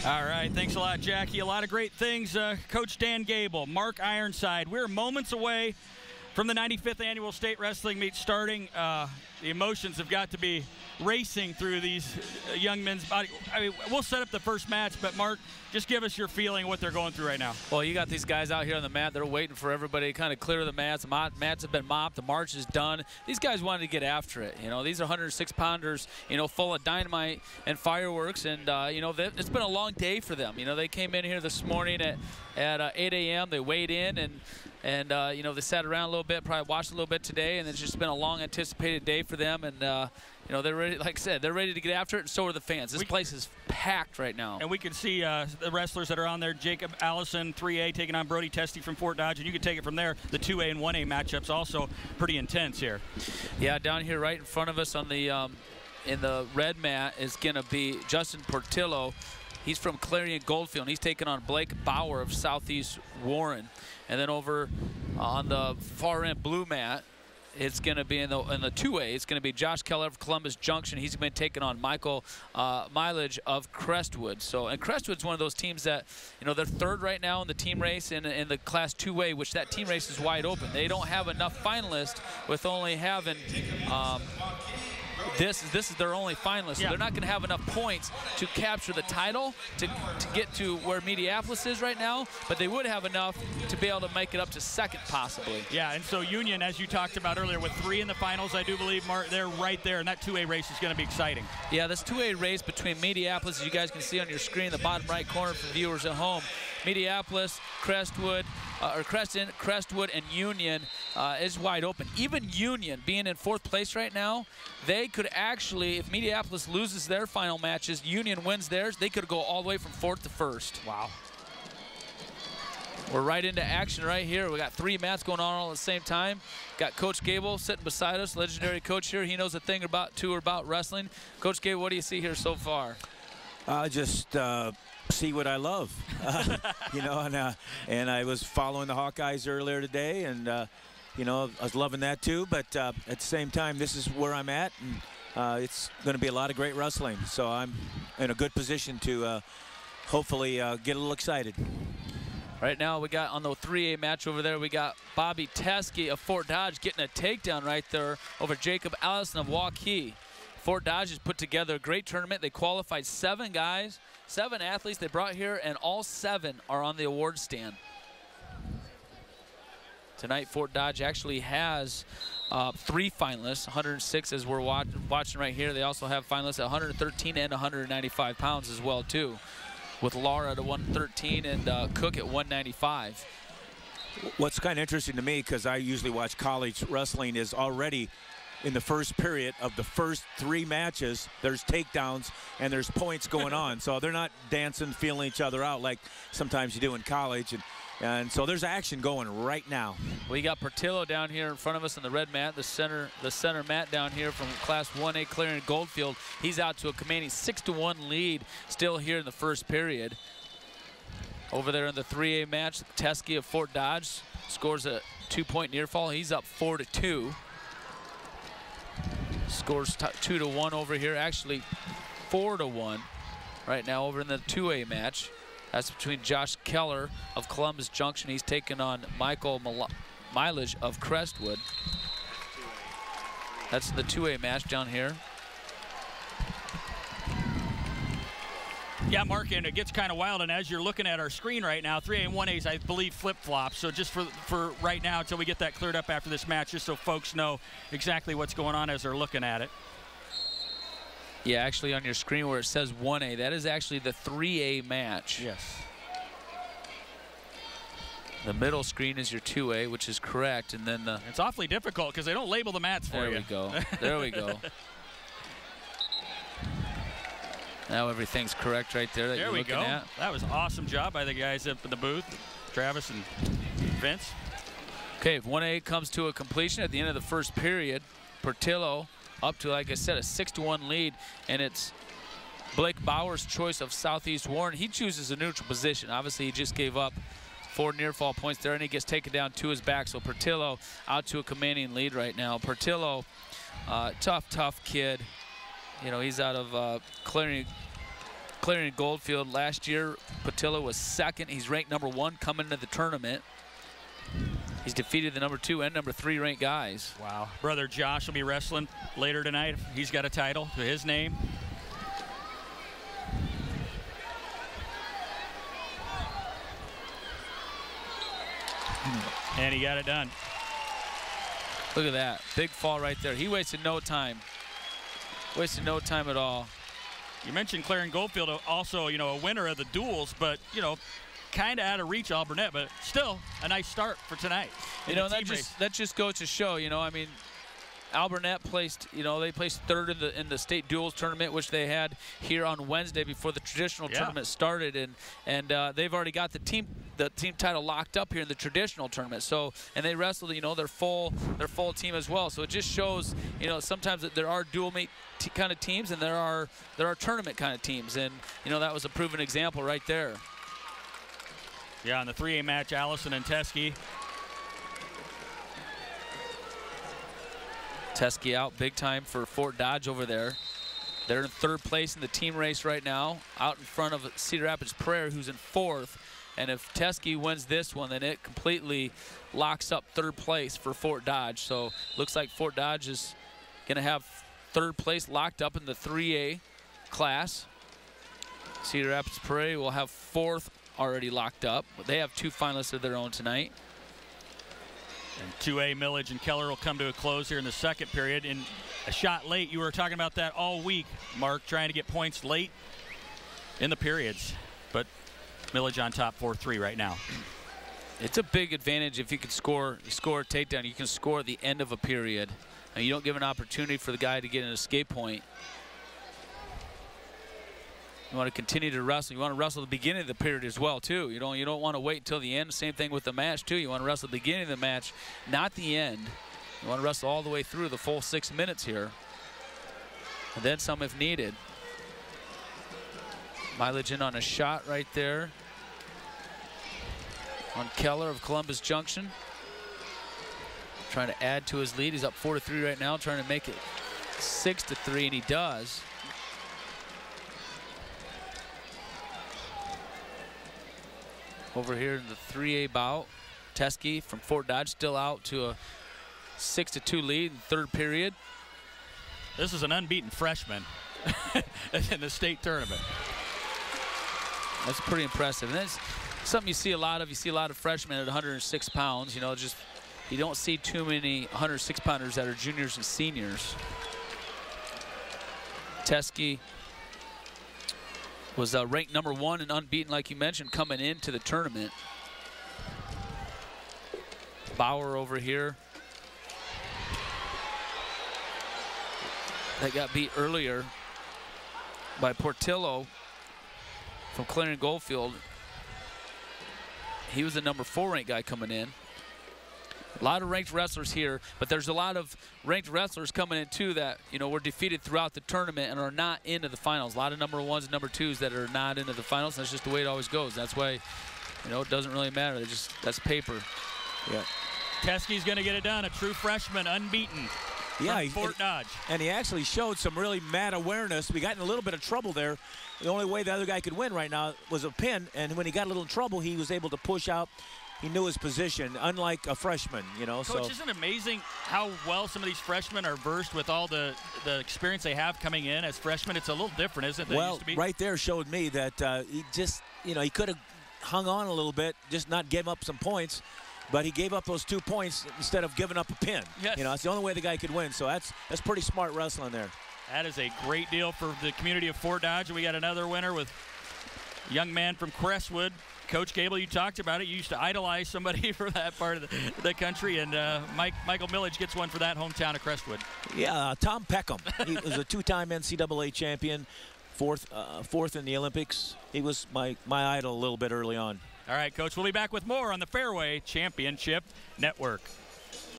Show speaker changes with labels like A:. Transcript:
A: All right, thanks a lot, Jackie. A lot of great things. Coach Dan Gable, Mark Ironside. We're moments away from the 95th Annual State Wrestling Meet starting. The emotions have got to be racing through these young men's body. I mean, we'll set up the first match, but Mark, just give us your feeling of what they're going through right now.
B: Well, you got these guys out here on the mat. They're waiting for everybody to kind of clear the mats. The mats have been mopped. The march is done. These guys wanted to get after it. You know, these are 106-pounders, you know, full of dynamite and fireworks. And, you know, it's been a long day for them. You know, they came in here this morning at 8 a.m. They weighed in and you know, they sat around a little bit, probably watched a little bit today, and it's just been a long anticipated day for them. And, you know, they're ready, like I said, they're ready to get after it, and so are the fans. This place is packed right now. And
A: we can see the wrestlers that are on there, Jakob, Allison, 3A, taking on Brody, Teske from Fort Dodge, and you can take it from there. The 2A and 1A matchups also pretty intense here. Yeah,
B: down here right in front of us on the in the red mat is going to be Justin Portillo. He's from Clarion-Goldfield, and he's taking on Blake Bauer of Southeast Warren. And then over on the far end blue mat, it's going to be in the 2A. It's going to be Josh Keller of Columbus Junction. He's been taking on Michael Millage of Crestwood. So, and Crestwood's one of those teams that, you know, they're third right now in the team race in the Class 2A, which that team race is wide open. They don't have enough finalists with only having. This is their only finalist. So they're not going to have enough points to capture the title to get to where Mediapolis is right now, but they would have enough to be able to make it up to second possibly.
A: Yeah, and so Union, as you talked about earlier, with 3 in the finals, I do believe, Mark, they're right there, and that 2A race is going to be exciting.
B: Yeah, this 2A race between Mediapolis, as you guys can see on your screen, the bottom right corner for viewers at home, Mediapolis, Crestwood, Crestwood, and Union is wide open. Even Union, being in 4th place right now, they could actually, if Mediapolis loses their final matches, Union wins theirs, they could go all the way from 4th to 1st.
A: Wow.
B: We're right into action right here. We got 3 mats going on all at the same time. Got Coach Gable sitting beside us, legendary coach here. He knows a thing about wrestling. Coach Gable, what do you see here so far?
C: Just see what I love, you know, and I was following the Hawkeyes earlier today, and you know, I was loving that too. But at the same time, this is where I'm at, and it's going to be a lot of great wrestling. So I'm in a good position to hopefully get a little excited.
B: Right now, we got on the 3A match over there, we got Bobby Teske of Fort Dodge getting a takedown right there over Jakob Allison of Waukee. Fort Dodge has put together a great tournament. They qualified 7 guys, 7 athletes they brought here, and all 7 are on the award stand. Tonight, Fort Dodge actually has 3 finalists, 106 as we're watching right here. They also have finalists at 113 and 195 pounds as well, too, with Laura at 113 and Cook at 195.
C: What's kind of interesting to me, because I usually watch college wrestling, is already in the first period of the first 3 matches, there's takedowns and there's points going on. So they're not dancing, feeling each other out like sometimes you do in college. And so there's action going right now.
B: We got Portillo down here in front of us in the red mat, the center mat down here from Class 1A Clarion-Goldfield. He's out to a commanding 6-1 lead still here in the first period. Over there in the 3A match, Teske of Fort Dodge scores a 2-point near fall. He's up 4-2. Scores 2-1 over here, actually 4-1 right now over in the 2A match. That's between Josh Keller of Columbus Junction. He's taking on Michael Millage of Crestwood. That's the 2A match down here.
A: Yeah, Mark, and it gets kind of wild, and as you're looking at our screen right now, 3A and 1A's, I believe, flip-flops. So just for right now, until we get that cleared up after this match, just so folks know exactly what's going on as they're looking at it.
B: Yeah, actually on your screen where it says 1A, that is actually the 3A match.
A: Yes.
B: The middle screen is your 2A, which is correct, and then the...
A: It's awfully difficult because they don't label the mats for you.
B: There we go. There we go. Now everything's correct right there that you're looking at.
A: That was an awesome job by the guys up in the booth, Travis and Vince.
B: Okay, if 1A comes to a completion at the end of the first period, Portillo up to, like I said, a 6-1 lead, and it's Blake Bauer's choice of Southeast Warren. He chooses a neutral position. Obviously, he just gave up 4 near fall points there, and he gets taken down to his back. So Portillo out to a commanding lead right now. Portillo, tough kid. You know, he's out of Clarion-Goldfield. Last year, Portillo was second. He's ranked #1 coming into the tournament. He's defeated the #2 and #3 ranked guys.
A: Wow. Brother Josh will be wrestling later tonight. He's got a title to his name. And he got it done.
B: Look at that. Big fall right there. He wasted no time. Wasted no time at all.
A: You mentioned Clarion-Goldfield, also, you know, a winner of the duels, but, you know, kind of out of reach, Alburnett, but still a nice start for tonight.
B: You know, that just goes to show, you know, I mean, Alburnett placed, you know, they placed third in the state duels tournament, which they had here on Wednesday before the traditional tournament started, and they've already got the team title locked up here in the traditional tournament. So, and they wrestled, you know, their full team as well. So it just shows, you know, sometimes that there are dual meet kind of teams and there are tournament kind of teams, and you know that was a proven example right there.
A: Yeah, in the 3A match, Allison and Teske.
B: Teske out big time for Fort Dodge over there. They're in 3rd place in the team race right now, out in front of Cedar Rapids Prairie, who's in 4th. And if Teske wins this one, then it completely locks up 3rd place for Fort Dodge. So looks like Fort Dodge is going to have 3rd place locked up in the 3A class. Cedar Rapids Prairie will have 4th already locked up. They have 2 finalists of their own tonight.
A: And 2A, Millage and Keller will come to a close here in the 2nd period. In a shot late, you were talking about that all week, Mark, trying to get points late in the periods. But Millage on top 4-3 right now.
B: It's a big advantage if you can score a takedown. You can score at the end of a period. And you don't give an opportunity for the guy to get an escape point. You want to continue to wrestle. You want to wrestle at the beginning of the period as well, too. You don't want to wait until the end. Same thing with the match, too. You want to wrestle at the beginning of the match, not the end. You want to wrestle all the way through the full 6 minutes here. And then some if needed. Millage in on a shot right there on Keller of Columbus Junction. Trying to add to his lead. He's up 4-3 right now, trying to make it 6-3, and he does. Over here in the 3A bout, Teske from Fort Dodge still out to a 6-2 lead in 3rd period.
A: This is an unbeaten freshman in the state tournament.
B: That's pretty impressive. And that's something you see a lot of. You see a lot of freshmen at 106 pounds. You know, just you don't see too many 106-pounders that are juniors and seniors. Teske was ranked #1 and unbeaten, like you mentioned, coming into the tournament. Bauer over here. That got beat earlier by Portillo from Clarion-Goldfield. He was the #4 ranked guy coming in. A lot of ranked wrestlers here, but there's a lot of ranked wrestlers coming in too that, you know, were defeated throughout the tournament and are not into the finals. A lot of #1s and #2s that are not into the finals. That's just the way it always goes. That's why, you know, it doesn't really matter. That's paper.
C: Yeah.
A: Teske's going to get it done. A true freshman, unbeaten.
C: Yeah,
A: from Fort Dodge.
C: And he actually showed some really mad awareness. We got in a little bit of trouble there. The only way the other guy could win right now was a pin, and when he got a little trouble, he was able to push out. He knew his position, unlike a freshman, you know.
A: Coach, isn't it amazing how well some of these freshmen are versed with all the experience they have coming in as freshmen? It's a little different, isn't it, than it used to be?
C: Right there showed me that he just, you know, he could have hung on a little bit, just not give up some points, but he gave up those 2 points instead of giving up a pin.
A: Yes.
C: You know, that's the only way the guy could win, so that's pretty smart wrestling there.
A: That is a great deal for the community of Fort Dodge. We got another winner with a young man from Crestwood. Coach Gable, you talked about it. You used to idolize somebody for that part of the country, and Michael Millage gets one for that hometown of Crestwood.
C: Yeah, Tom Peckham. He was a 2-time NCAA champion, fourth in the Olympics. He was my idol a little bit early on.
A: All right, Coach, we'll be back with more on the Fairway Championship Network.